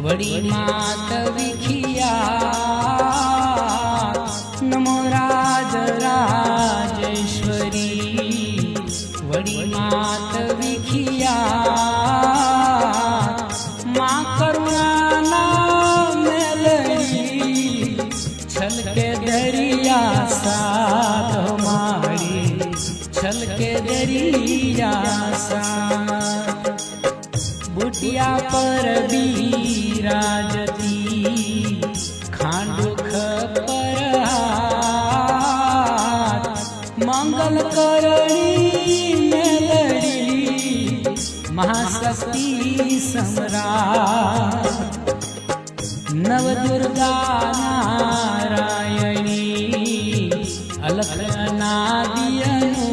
वड़ी मात विखिया नमो राज राजेश्वरी वड़ी मात विखिया माँ करुणा ना मेलड़ी छल के दरिया साथ हमारी छल के दरिया साथ बुटिया पर बिराजती खांडुख पर हाथ मंगल करणी मेलड़ी महाशक्ति सम्राट नव दुर्गा नारायणी अलख अनादियनु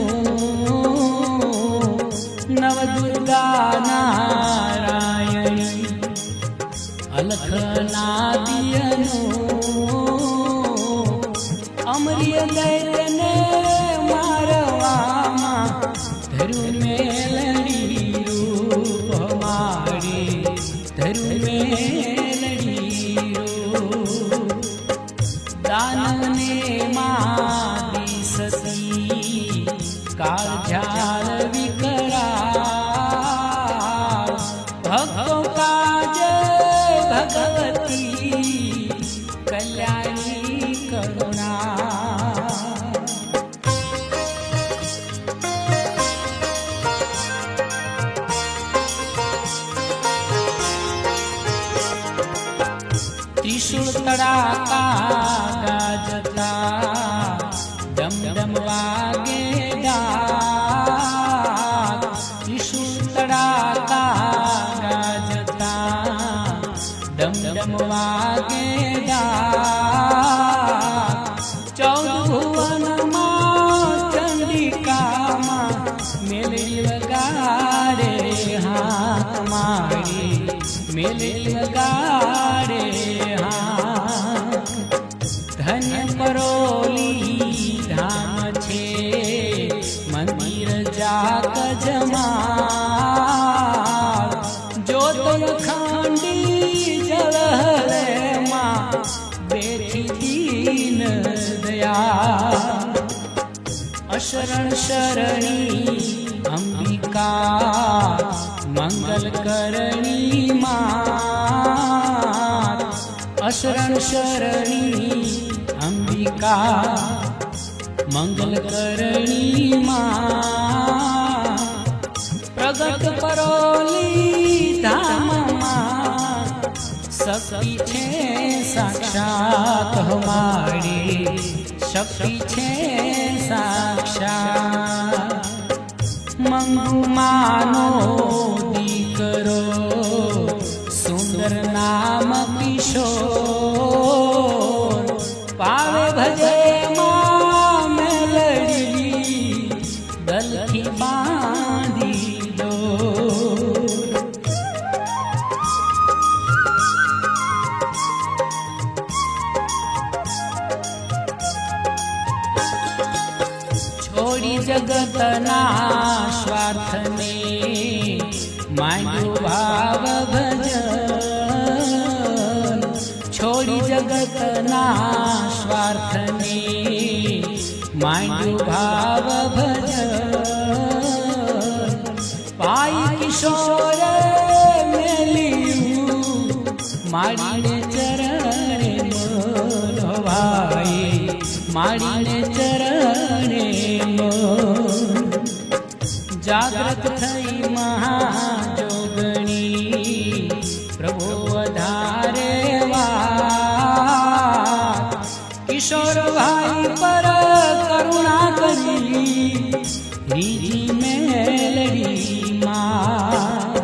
नव दुर्गा नारायणी अलख अनादियनु अमरिय दैत्यने मारवामा धरु मेलड़ी रूप हमारी धरु मेलड़ी रूप दानवने मादी सती कालझाल विकराल भक्तों का जय भगवती कल्याणी करुणा त्रिशूल तड़ाका गाजता डम डम वागे डाक त्रिशूल तड़ाका गाजता डम डम वागे डाक चौदह भुवन माँ चंडिका माँ मेलड़ी वगाड़े हाथ मारी मेलड़ी वगाड़े धन्य परोली धाम छे मंदिर जाक जमाल जोतन खंडी जलहरे माँ बेठी दीन दया अशरण शरणी अंबिका मंगल करणी माँ अशरण शरणी अंबिका मंगल करणी माँ प्रगट परोली धाम माँ शक्ति छे साक्षात हमारी शक्ति छे साक्षात मंगू मानो दीकरो सुंदर नाम किशोर पावे भजे माँ मेलड़ी गलथी बांधी दो छोड़ी जगतना स्वार्थ ने मांड्यो भाव भजन छोड़ी जगतना स्वार्थ ने मांड्यो भाव भजन पाई किशोर मेलियू माड़ीने चरणे मोर भाई माड़ीने चरणे मोर जागृत थई महाजोगणी प्रभु अधारे वात किशोर भाई पर करुणा करी रीजी मेलड़ी माँ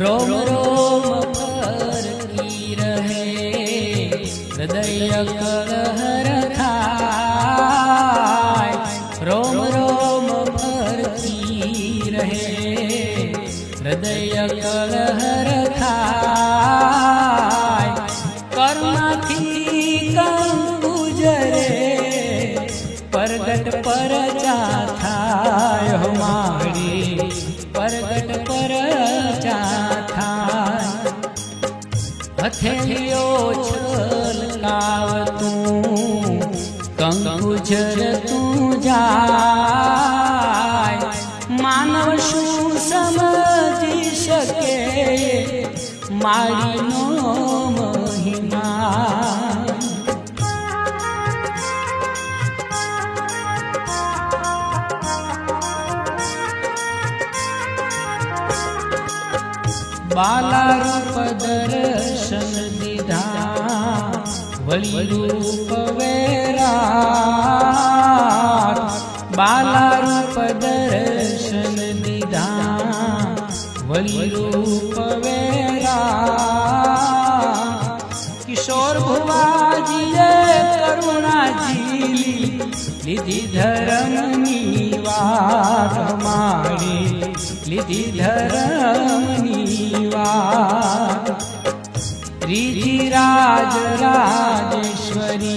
रोम रोम पर की रहे हृदय कलहर थाय रोम रोम पर की रहे हृदय कलहर थाय करुणा थी गुजरे परगट पर थाय हमारी परगट पर थाय હથેલીઓ છલકાવતું કંકુ ઝરતું જાય, માનવ શું સમજી શકે માળીનો મહિમા. બાલા રૂપ દર્શન દીધા વળી રૂપ વેરા, બાલા રૂપ દર્શન દીધા વળી રૂપ વેરા. કિશોર ભુવાજીએ કરુણાજી લીધી ધર્મની વાત મારી, લીધી ધર્મની વાત. રીધિ રાજ રાજેશ્વરી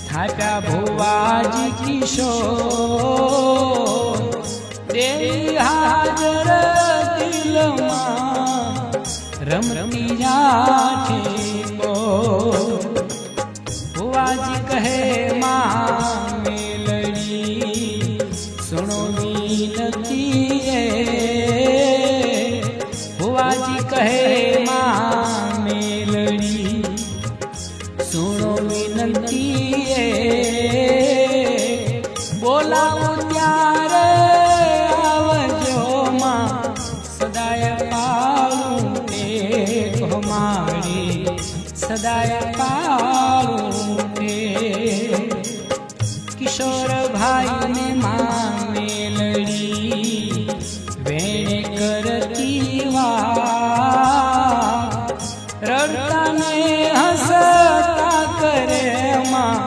થાપ્યા ભુવાજી કિશોર, દેવી હાજર દિલમાં રમતી રાખે બોલ. ભુવાજી કહે માં મેલડી સુણો વિનતી, ભુવાજી કહે માં મેલડી સુણો વિનતી, બોલાવું ત્યારે આવજો માં સદાય પાળું ટેક મારી, સદાય પાળું ટેક. કિશોર ભાઈને માં મેલડી વેણે કરતી વાત, રડતા ને હસતા કરે માં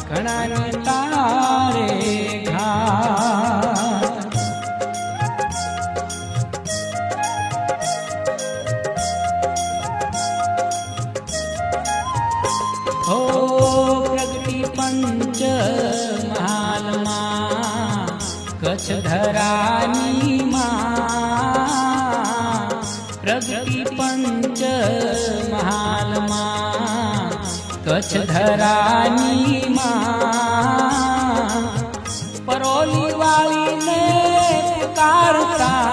ઘણાને તારે ઘાત. હો પ્રગટી પંચ મહાલમાં કચ્છ ધરાની માં, પ્રગટી પંચ મહાલમાં કચ્છ ધરાની માં. પરોલી વાળીને પુકારતા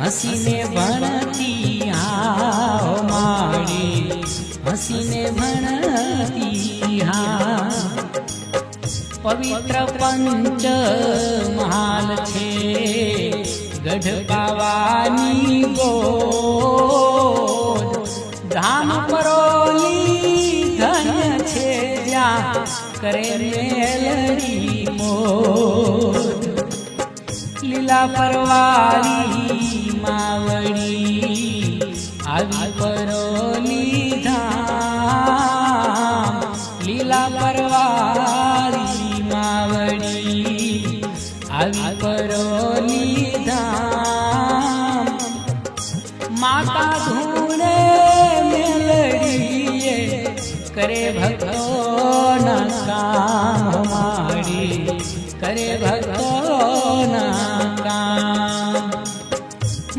હસીને ભણતી હા મારી, હસીને ભણતી હા. પવિત્ર પંચ મહાલ છે ગઢ પાવાની ગોદ, ધામ પરોલી ધન્ય છે જ્યાં કરે મેલડી મોદ. લીલા પરવારી માવડી આવી પરોલી ધામ, લીલા પરવારી માવડી આવી પરોલી ધામ. માતા ધૂણે મેલડીએ કરે ભક્તોના કામ માડી, કરે ભક્તોના કામ.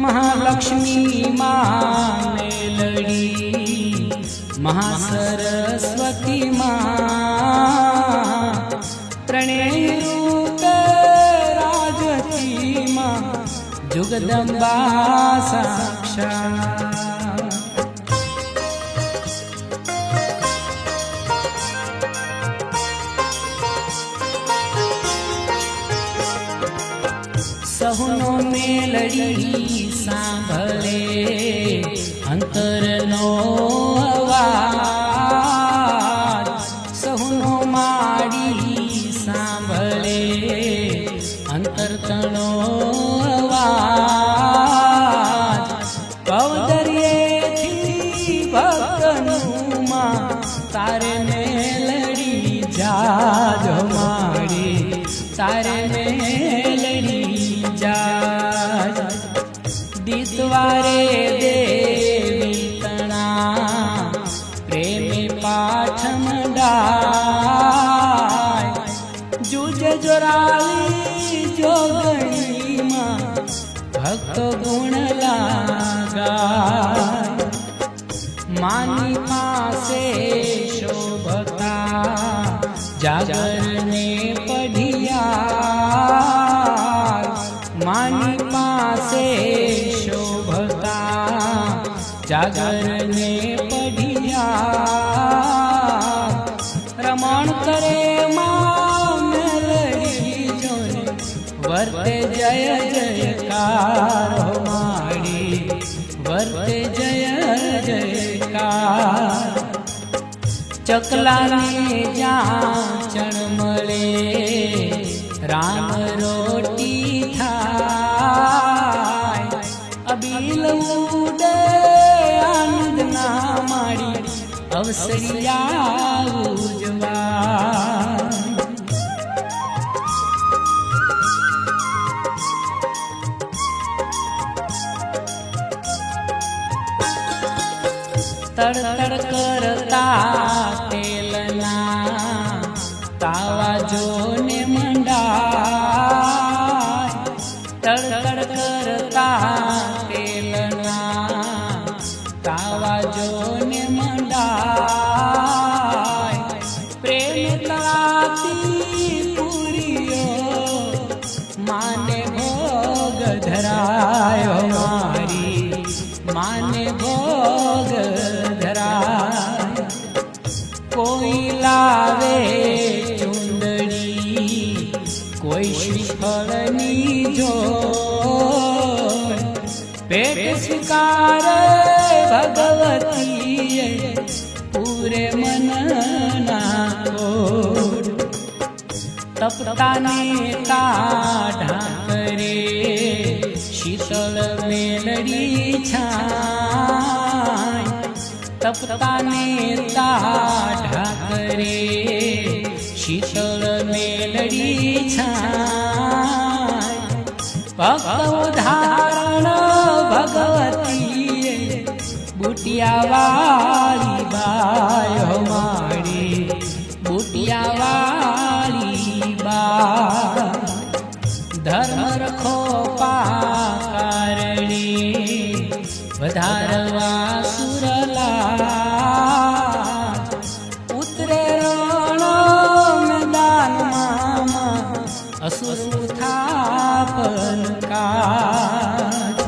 મહાલક્ષ્મી માં મેલડી મહાસરસ્વતી માં, ત્રણેય રૂપે રાજતી માં જુગદંબા સાક્ષાત. સહુનો મેલડી સાંભળે અંતરનો અવાજ, સહુનો માડી સાંભળે અંતરતણો અવાજ. કૌદર્યેથી ભક્તનું માં તારે મેલડી જાજો માડી, તારે મેલડી જાજ. દિતવારે દેવી તણા પ્રેમે પાઠ મંડાય, જુજે જોરાલી જોગણીમાં ભક્ત ગુણ લાગાય. માની પાસે શોભતા જાગરને પઢિયા માની પાસે શોભતા જાગરને પઢિયા રમણ કરે માં મેલડી જોને વર્તે જય જયકાર માડી વર્તે જય જયકાર ચકલાને જાચણ મળે રામ રોટી થાય અબીલ ઉડે આનંદ ના માડી અવસરિયા ઉજવા તડતડ કરતા તેલના તાવા જોને મંડાય તડતડ કરતા તેલના તાવા જોને મંડાય પ્રેમ તળાતી પૂરીઓ માને ભોગ ધરાયો મારી માને ભોગ કોઈ લાવે ચુંદડી કોઈ શ્રીફળની જોડ પેટ સ્વીકારે ભગવતીએ પૂરે મનના કોડ તપતાને તાઢા કરે શીતળ મેલડી છાય તપતાને તાઢા કરે શીતળ મેલડી છાય ભક્ત ઉદાહરણ ભગવતીએ બુટિયાવાળી બાયો માડી બુટિયાવાળી બા ધર્મ રખો પારણી વધારવા સુરલા ઉતરે રણ મેદાનમાં અસુર થાપન કાજ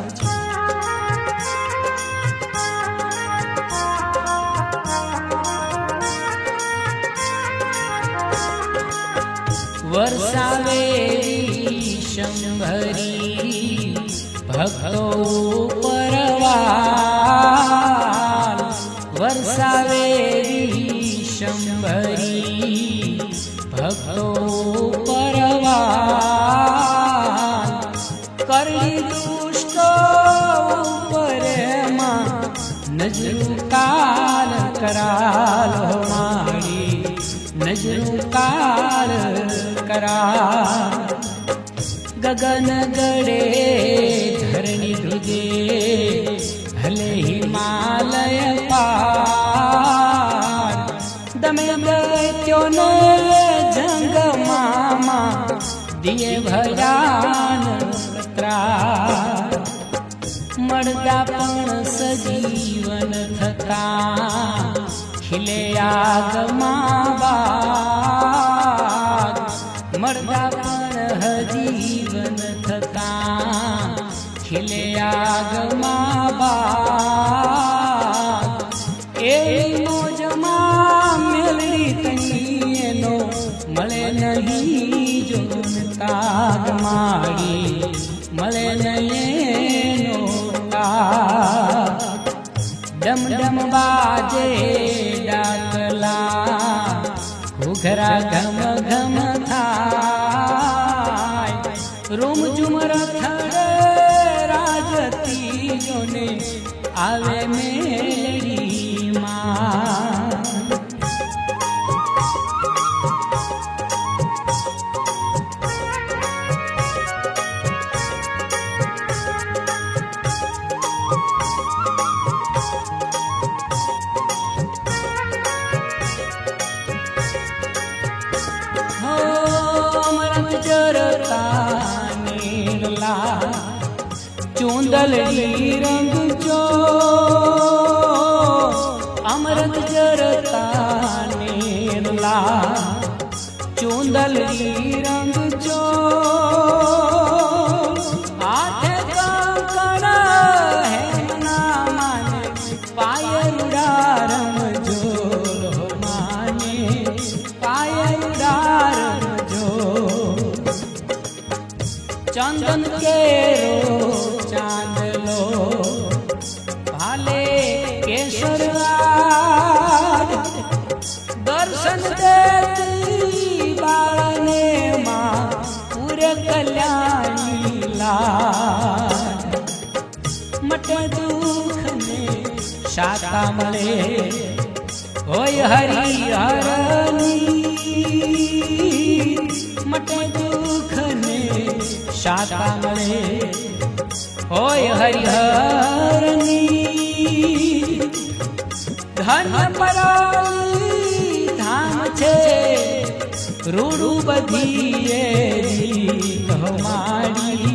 વરસાવે શંભરી ભક્તો પરવાલ વરસાવે શંભરી ભક્તો પરવાલ કરડી દુષ્ટો ઉપરમાં નજરું કાલ કરાલો માડી નજરું કાલ કરા ગગન ગડે ધરણી ધ્રુજે ભલે હિમાલય પાર દમે દૈત્યોને જંગમાં દિયે ભયાન ત્રાસ મળતા પણ સજીવન થતા ખીલે આગમાં બાગ મળતા પણ હજીવન થતા ખીલે આગમાં બાગ એ મોજમાં મેલડી તણીએનો મળે નહીં જોન તાગ માડી મળે નહીં ડમ ડમ બાજે ડાકલા ઘૂઘરા ઘમ ઘમ થાય રૂમ ઝુમ રથડે રાજતીઓને આવે મેળી માં ચૂંદલડી રંગ જો લા ચુંદલની રંગ જો હાથે કંકણ હેમના માને પાયરુડા રમજો માને પાયરુડા રમજો ચંદન કેરો ચાંદલો ભાલે કેસર દર્શન દેતી બાળને માં પૂરે કલ્યાણી લાડ મટે દુઃખ ને શાતા મળે હોય હરિહરની મટે દુઃખ ને શાતા મળે હોય હરિહરની ધન્ય પરાલી ધામ છે રૂડુ બધીએ રીત મારી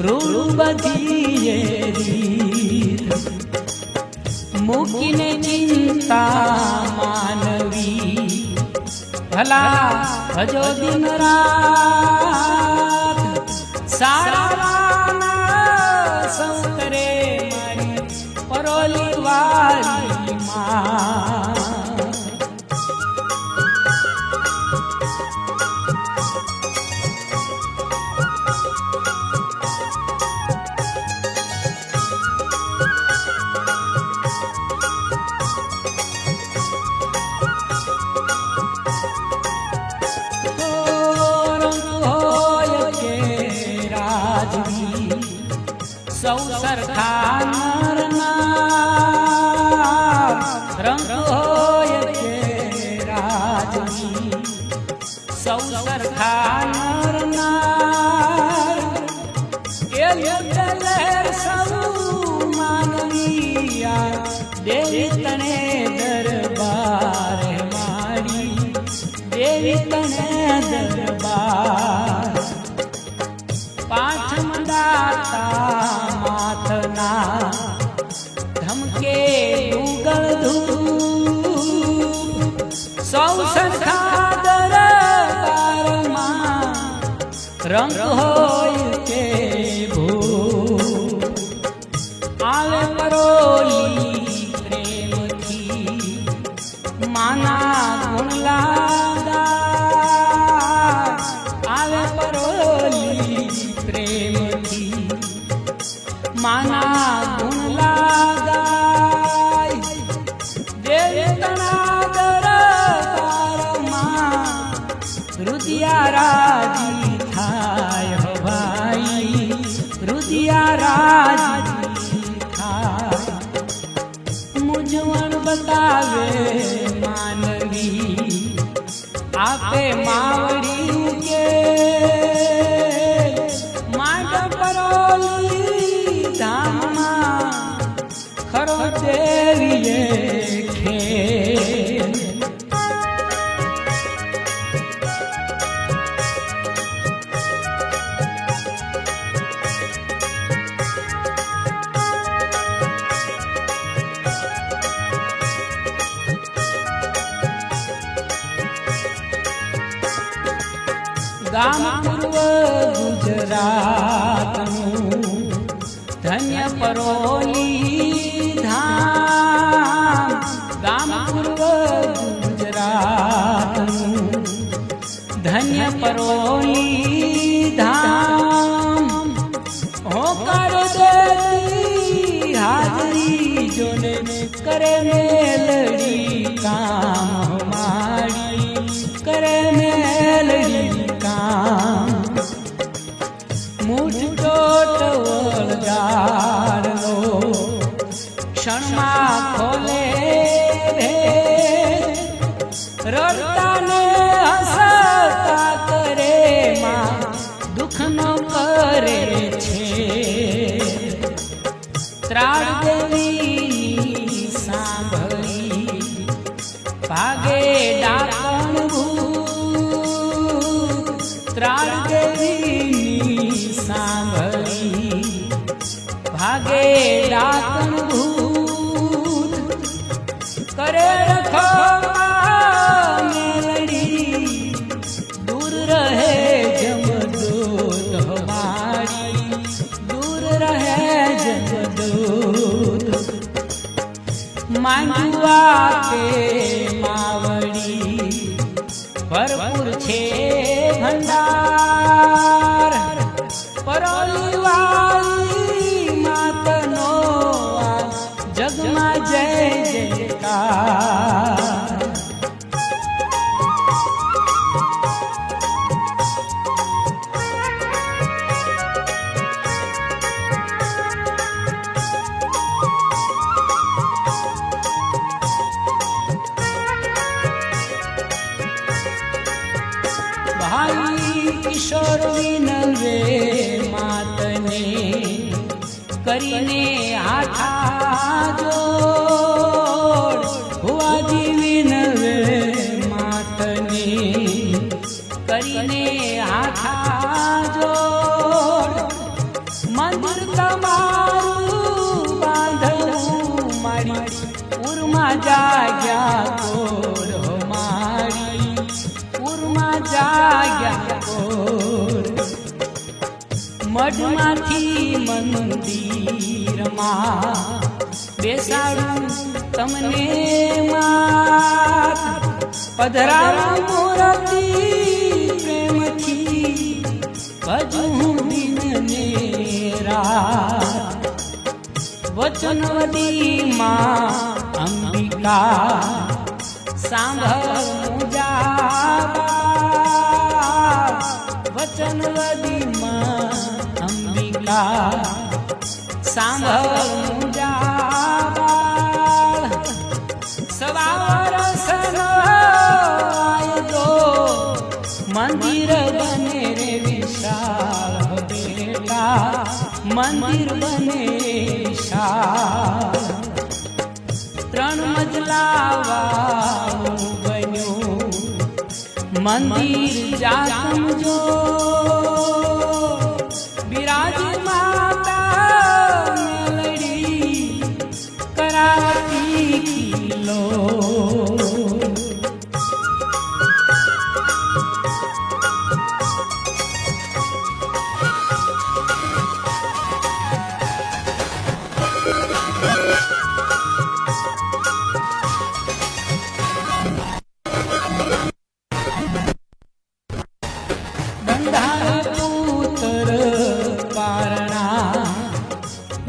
રૂડુ બધીએ રીત મૂકીને ચિંતા માનવી ભલા ભજો દિન રાત સારા સૌ કરે મારી પરોલી વાલી માં સૌ સરખા નરના રંગ હોય કે રાજની સૌ સરખા નરના કે લહેર સૌ માનવીયા દેવી તને દરબાર મારી દેવી તને દરબાર પાંચમ દાતા માથના ધમકે ઉગળ ધૂપ સૌ સરખા દરબારમાં રંગ હોય કે ભૂ આવે પરોલી પ્રેમથી માના ગુણ લાગા આવે પરોલી પ્રેમથી માના ગુણ લાગાય દેવી તણા દરબારમાં રુદિયા રાજી થાય ભાઈ રુદિયા રાજી થાય મૂંઝવણ બતાવે માનવી આપે માવડી કે માંડ પરોલી ધામમાં ખરો દેવીએ ખેલ ગામ પૂર્વ ગુજરાતનું ધન્ય પરોલી ધામ ગામ પૂર્વ ગુજરાતનું ધન્ય પરોલી ધામ હોકાર દેતી હાજરી જોને કરે મેલડી કામ મારી કરે મેલડી મુઠો ટવળગાડલો ક્ષણમાં ખોલે રડતાને હસતા કરે માં દુઃખનો કરે છે ત્રાળ દેવી સાંભળી ભાગે ડાકણ ત્રાળ દેવી સાંભળી ભાગે ડાકણ ભૂત કરે રખો મેલડી રાખે માવડી ભરપૂર છે ભંડાર પરોલી વાળી માતનો જગમાં જય જયકાર કિશોર વિનવે માતને કરીને હાથા જોડ ભુવાજી વિનવે માતને કરીને હાથા જોડ મંદિર તમારું બાંધવું મારી ઉરમાં જાગ્યા કોર મારી ઉરમાં જાગ્યા મઢમાંથી મંદિરમાં બેસાડું તમને માત પધરાવું મૂર્તિ પ્રેમથી ભજું દિનને રાત વચનવદી માં અંબિકા સાંભળ મુજાબા વચનવદી માં અંબિકા સાંભળ મુજાબા સવાર સનાયદો મંદિર બને રે વિશાળ બેટા મંદિર બને વિશાળ 3 મજલા વાળું બન્યું મંદિર જાતમ જો બિરાજ માતા મેલડી કરાતી કિલો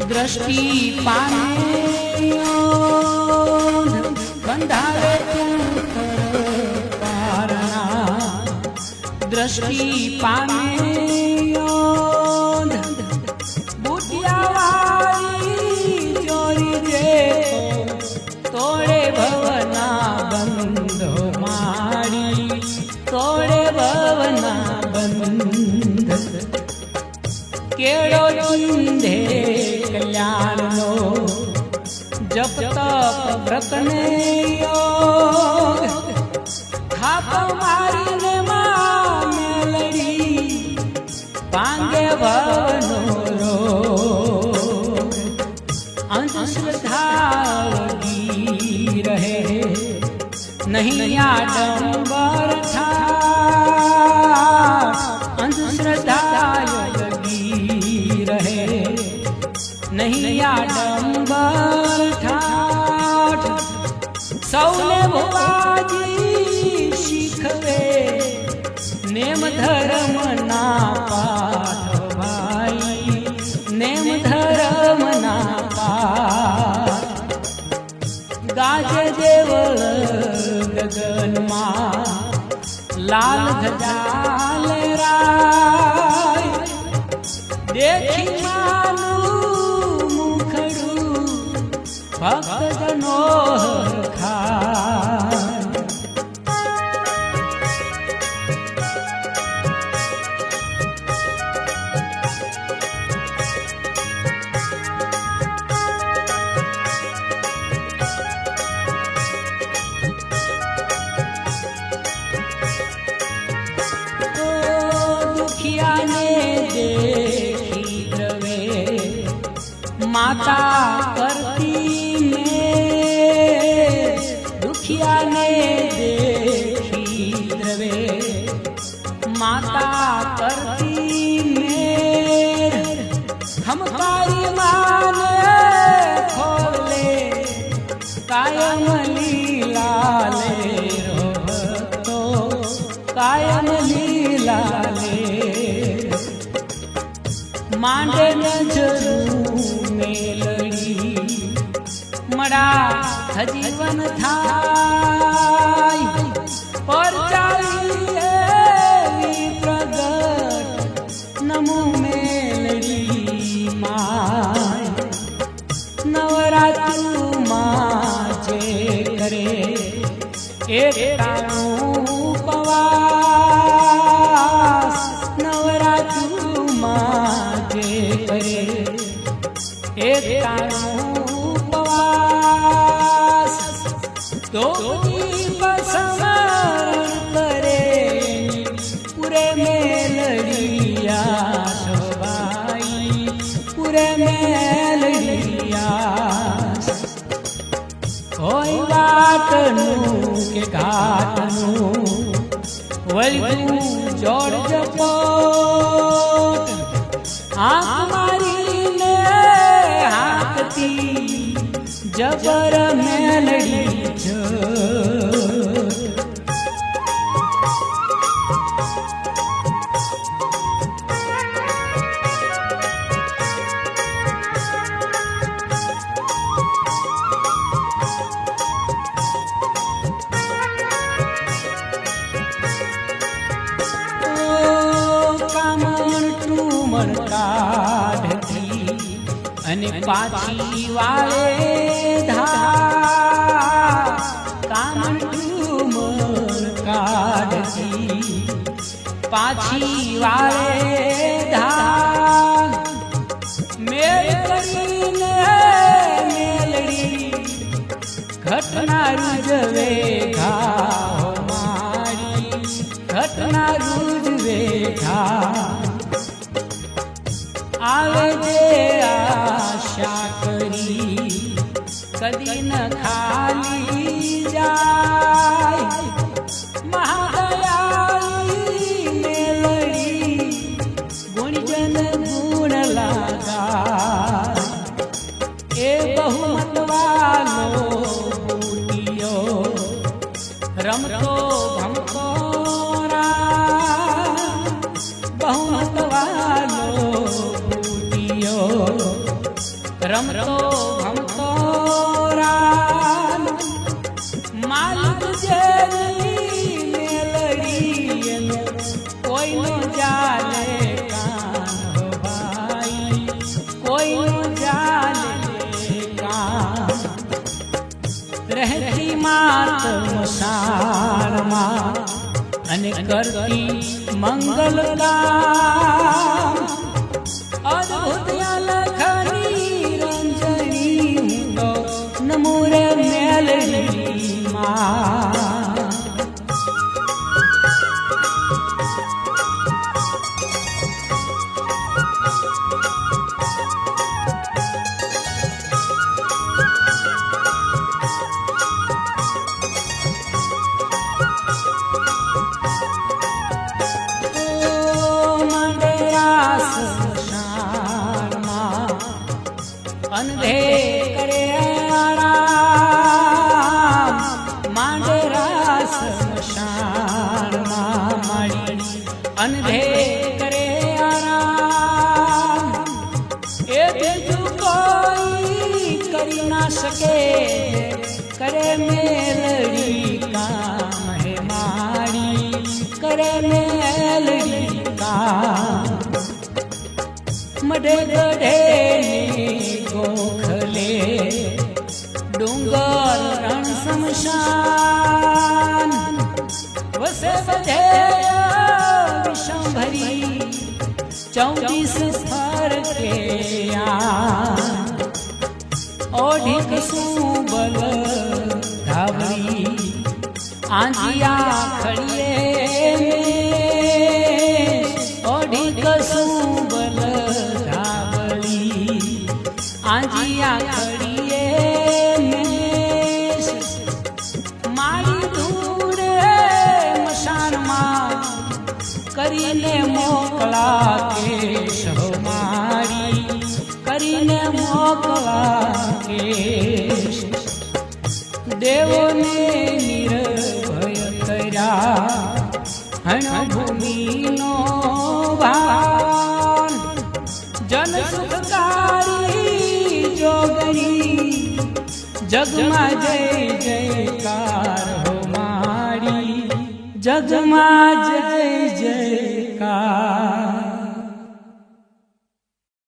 દ્રષ્ટિ પામે બંધાવે પારણા દ્રષ્ટિ પામે બુટિયાવાળી ચોરી જે તોડે ભવના બંધો મારી તોડે ભવના બંધ કેળો ચિંધે કલ્યાણનો જપ તપ વ્રતને યોગ થાપ મારીને માં મેલડી પાંગે ભવનો રોગ અંધશ્રદ્ધા લગી રહે નહીં આડંબર ઠાઠ અંધશ્રદ્ધા નહીં આડંબર ઠાઠ સૌને ભુવાજી શીખવે નેમ ધર્મ ના પાઠ ભાઈ નેમ ધર્મ ના પાઠ ગાજે દેવળ ગગનમાં લાલ ધજા લહેરાય દેખી ભક્તજનો ખાય દુખિયાને દેખી દ્રવે માતા કરતી દુખિયાને દેખી દ્રવે માતા કરતી મેર હમકારી માને ખોલે કાયમ લીલા લે રો ભક્તો કાયમ લીલા લે માંડે નજરું મેલડી મડા સજીવન થાય પર ચાલી એવી પ્રગટ નમો મેલડી માય નવરાત્રુમાં જે કરે એક ટાણું ઉપવાસ નવરાત્રુમાં જે કરે એક ટાણું ઉપવાસ તો સ્મરણ કરે પૂરે મેલડિયા શોભાઈ પૂરે મેલડિયા હોય વાટનું કે ઘાટનું વળગું જોડ જપોટ આંખ મારીને હાથથી જબર મેલડી અને પાછી વાળે ધા કામણ ઠુમર કાઢી પાછી વાળે ધા મેલ કરીને મેલડી ઘટના રૂજવે ઘા મારી ઘટના રૂજવે ઘા આવે જે આશા કરી કદી ન ખાલી જાય મહાદયાળી મેલડી ગુણજન ગુણ લાગા એ બહુમત વાલો બુટિયો રમતો ભમતો બહુમત વાલો રમતો ભમતો રામ માલિક જેની મેલડી કોઈનો જાલે કાન ભાઈ કોઈનો જાલે કાન રહેતી માત મસાણમાં અને કરતી મંગલ કામ અદ્ભુત લખની રંજની તો નમુરે મેલડી માં અંધે કરે આરામ માંડરા સ્મશાનમાં માડી અંધે કરે આરામ એ બીજું કોઈ કરી ના શકે કરે મેલડી કામ હે માડી કરે મેલડી કામ મઢે ગઢે ગોખલે ડુંગર રણ શમશાન વસે બધે વિષંભરી 24 સ્થર કે ઓઢી કસુબલ ધાવરી આંજિયા ખડીએ ઓઢી કસુબલ આંજિયા ખડીએ મારી ધૂળે મશાનમાં કરીને મોકલા કેશવ મારી કરીને મોકલા કેશ દેવોને નિર્ભય કર્યા હણ ભૂમિનો ભાન જન સુખકારી જોગણી જગમાં જય જયકાર હો મારી જગમાં જય જયકાર